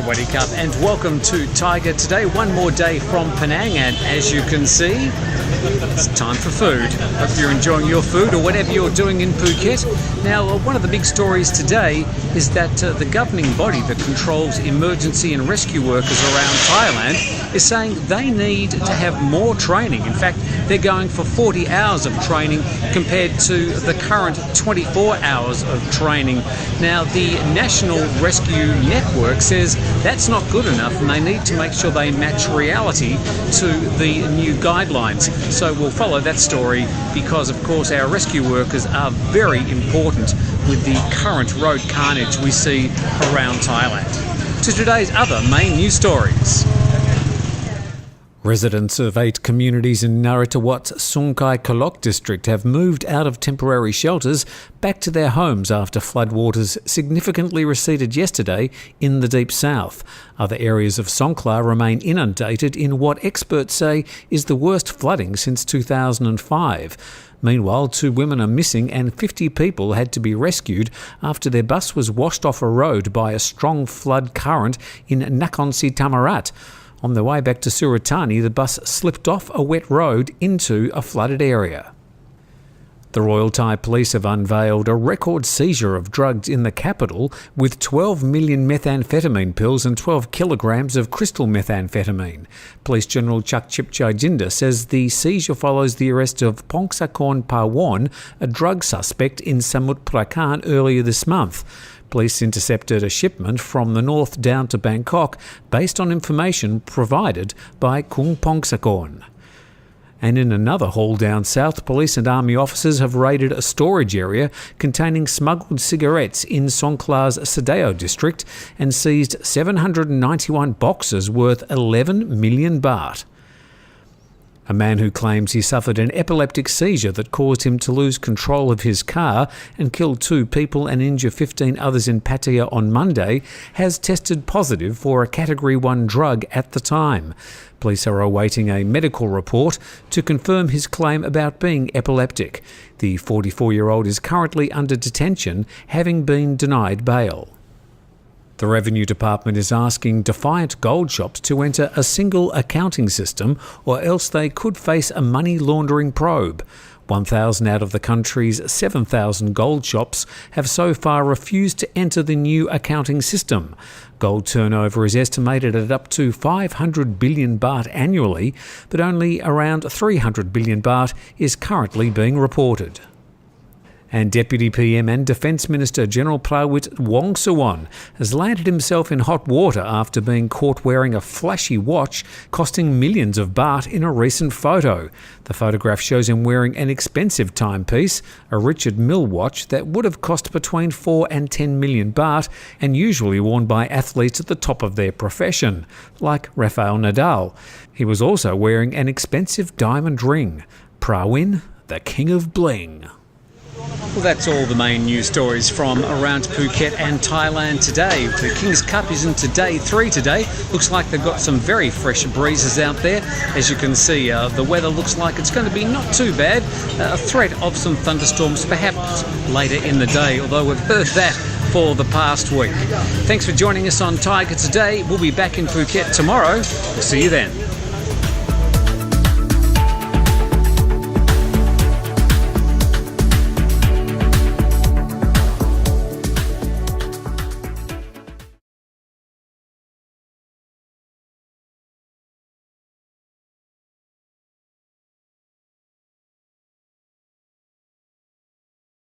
Sawadi Cup, and welcome to Tiger Today. One more day from Penang, and as you can see, it's time for food. Hope you're enjoying your food or whatever you're doing in Phuket. Now, one of the big stories today is that the governing body that controls emergency and rescue workers around Thailand is saying they need to have more training. In fact, they're going for 40 hours of training compared to the current 24 hours of training. Now, the National Rescue Network says that's not good enough, and they need to make sure they match reality to the new guidelines. So we'll follow that story because, of course, our rescue workers are very important with the current road carnage we see around Thailand. To today's other main news stories. Residents of 8 communities in Narathiwat's Songkhla Kalok district have moved out of temporary shelters back to their homes after floodwaters significantly receded yesterday in the deep south. Other areas of Songkhla remain inundated in what experts say is the worst flooding since 2005. Meanwhile, 2 women are missing and 50 people had to be rescued after their bus was washed off a road by a strong flood current in Nakhon Si Thammarat. On their way back to Suratani, the bus slipped off a wet road into a flooded area. The Royal Thai Police have unveiled a record seizure of drugs in the capital with 12 million methamphetamine pills and 12 kilograms of crystal methamphetamine. Police General Chakchip Chaijinda says the seizure follows the arrest of Pongsakorn Pawon, a drug suspect in Samut Prakan earlier this month. Police intercepted a shipment from the north down to Bangkok based on information provided by Kung Pongsakorn. And in another haul down south, police and army officers have raided a storage area containing smuggled cigarettes in Songkhla's Sadeo district and seized 791 boxes worth 11 million baht. A man who claims he suffered an epileptic seizure that caused him to lose control of his car and killed 2 people and injure 15 others in Pattaya on Monday has tested positive for a Category 1 drug at the time. Police are awaiting a medical report to confirm his claim about being epileptic. The 44-year-old is currently under detention, having been denied bail. The Revenue Department is asking defiant gold shops to enter a single accounting system or else they could face a money laundering probe. 1,000 out of the country's 7,000 gold shops have so far refused to enter the new accounting system. Gold turnover is estimated at up to 500 billion baht annually, but only around 300 billion baht is currently being reported. And Deputy PM and Defence Minister General Prawit Wongsuwon has landed himself in hot water after being caught wearing a flashy watch costing millions of baht in a recent photo. The photograph shows him wearing an expensive timepiece, a Richard Mille watch that would have cost between 4 and 10 million baht and usually worn by athletes at the top of their profession, like Rafael Nadal. He was also wearing an expensive diamond ring. Prawin, the king of bling. Well, that's all the main news stories from around Phuket and Thailand today. The King's Cup is into day 3 today. Looks like they've got some very fresh breezes out there. As you can see, the weather looks like it's going to be not too bad. A threat of some thunderstorms perhaps later in the day, although we've heard that for the past week. Thanks for joining us on Tiger Today. We'll be back in Phuket tomorrow. We'll see you then.